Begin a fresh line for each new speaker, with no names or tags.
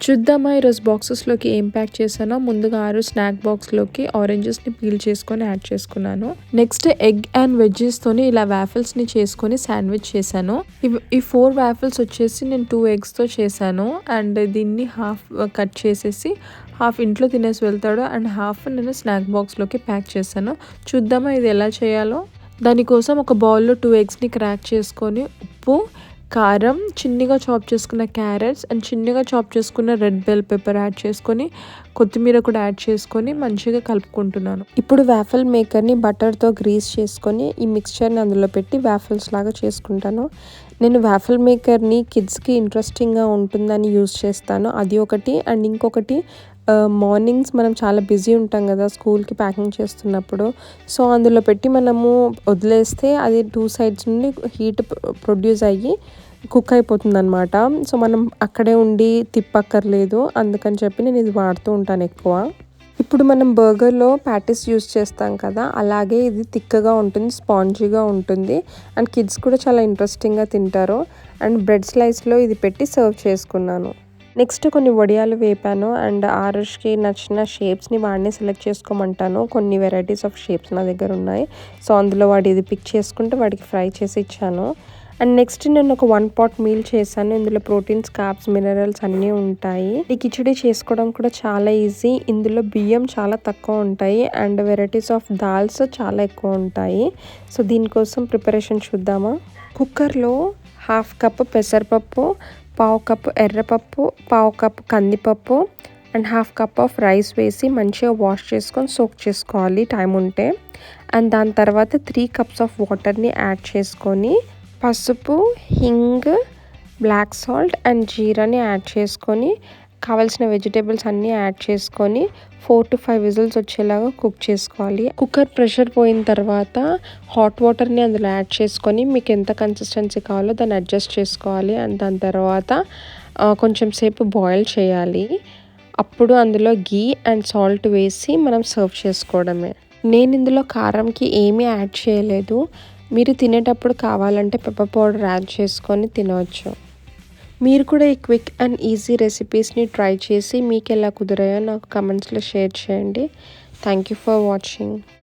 చూద్దామా ఈరోజు బాక్సెస్లోకి ఏం ప్యాక్ చేశానో. ముందుగా 6 స్నాక్ బాక్స్లోకి ఆరెంజెస్ని పీల్ చేసుకొని యాడ్ చేసుకున్నాను. నెక్స్ట్ ఎగ్ అండ్ వెజ్జెస్తోని ఇలా వ్యాఫిల్స్ని చేసుకొని శాండ్విచ్ చేశాను. ఈ 4 వ్యాఫిల్స్ వచ్చేసి నేను 2 ఎగ్స్తో చేశాను. అండ్ దీన్ని హాఫ్ కట్ చేసేసి హాఫ్ ఇంట్లో తినేసి వెళ్తాడు అండ్ హాఫ్ నేను స్నాక్ బాక్స్లోకి ప్యాక్ చేశాను. చూద్దామా ఇది ఎలా చేయాలో. దానికోసం ఒక బౌల్లో 2 ఎగ్స్ని క్రాక్ చేసుకొని ఉప్పు, కారం, చిన్నగా చాప్ చేసుకున్న క్యారెట్స్ అండ్ చిన్నగా చాప్ చేసుకున్న రెడ్ బెల్ పెప్పర్ యాడ్ చేసుకొని కొత్తిమీర కూడా యాడ్ చేసుకొని మంచిగా కలుపుకుంటున్నాను. ఇప్పుడు వ్యాఫిల్ మేకర్ని బటర్తో గ్రీస్ చేసుకొని ఈ మిక్స్చర్ని అందులో పెట్టి వ్యాఫిల్స్ లాగా చేసుకుంటాను. నేను వ్యాఫిల్ మేకర్ని కిడ్స్కి ఇంట్రెస్టింగ్గా ఉంటుందని యూజ్ చేస్తాను. అది ఒకటి. అండ్ ఇంకొకటి మార్నింగ్స్ మనం చాలా బిజీ ఉంటాం కదా స్కూల్కి ప్యాకింగ్ చేస్తున్నప్పుడు. సో అందులో పెట్టి మనము వదిలేస్తే అది 2 సైడ్స్ నుండి హీట్ ప్రొడ్యూస్ అయ్యి కుక్ అయిపోతుంది అనమాట. సో మనం అక్కడే ఉండి తిప్పక్కర్లేదు. అందుకని చెప్పి నేను ఇది వాడుతూ ఉంటాను ఎక్కువ. ఇప్పుడు మనం బర్గర్లో ప్యాటీస్ యూస్ చేస్తాం కదా, అలాగే ఇది థిక్గా ఉంటుంది, స్పాంజీగా ఉంటుంది అండ్ కిడ్స్ కూడా చాలా ఇంట్రెస్టింగ్గా తింటారు. అండ్ బ్రెడ్ స్లైస్లో ఇది పెట్టి సర్వ్ చేసుకున్నాను. నెక్స్ట్ కొన్ని వడియాలు వేపాను అండ్ ఆరుష్కి నచ్చిన షేప్స్ని వాడిని సెలెక్ట్ చేసుకోమంటాను. కొన్ని వెరైటీస్ ఆఫ్ షేప్స్ నా దగ్గర ఉన్నాయి. సో అందులో వాడు ఇది పిక్ చేసుకుంటే వాడికి ఫ్రై చేసి ఇచ్చాను. అండ్ నెక్స్ట్ నేను ఒక 1 పాట్ మీల్ చేశాను. ఇందులో ప్రోటీన్స్, కార్బ్స్, మినరల్స్ అన్నీ ఉంటాయి. ఈ కిచడీ చేసుకోవడం కూడా చాలా ఈజీ. ఇందులో బియ్యం చాలా తక్కువ ఉంటాయి అండ్ వెరైటీస్ ఆఫ్ దాల్స్ చాలా ఎక్కువ ఉంటాయి. సో దీనికోసం ప్రిపరేషన్ చూద్దామా. కుక్కర్లో 1/2 కప్పు పెసరపప్పు, 1/2 కప్పు ఎర్రపప్పు, 1/2 కప్పు కందిపప్పు అండ్ 1/2 కప్ ఆఫ్ రైస్ వేసి మంచిగా వాష్ చేసుకొని సోక్ చేసుకోవాలి టైం ఉంటే. అండ్ దాని తర్వాత 3 కప్స్ ఆఫ్ వాటర్ని యాడ్ చేసుకొని పసుపు, హింగ్, బ్లాక్ సాల్ట్ అండ్ జీరాని యాడ్ చేసుకొని కావాల్సిన వెజిటేబుల్స్ అన్నీ యాడ్ చేసుకొని 4 to 5 విజిల్స్ వచ్చేలాగా కుక్ చేసుకోవాలి. కుక్కర్ ప్రెషర్ పోయిన తర్వాత హాట్ వాటర్ని అందులో యాడ్ చేసుకొని మీకు ఎంత కన్సిస్టెన్సీ కావాలో దాన్ని అడ్జస్ట్ చేసుకోవాలి. అండ్ దాని తర్వాత కొంచెం సేపు బాయిల్ చేయాలి. అప్పుడు అందులో గీ అండ్ సాల్ట్ వేసి మనం సర్వ్ చేసుకోవడమే. నేను ఇందులో కారంకి ఏమీ యాడ్ చేయలేదు. మీరు తినేటప్పుడు కావాలంటే పెప్పర్ పౌడర్ యాడ్ చేసుకొని తినవచ్చు. మీరు కూడా ఈ క్విక్ అండ్ ఈజీ రెసిపీస్ని ట్రై చేసి మీకు ఎలా కుదిరాయో నాకు కమెంట్స్లో షేర్ చేయండి. Thank you for watching.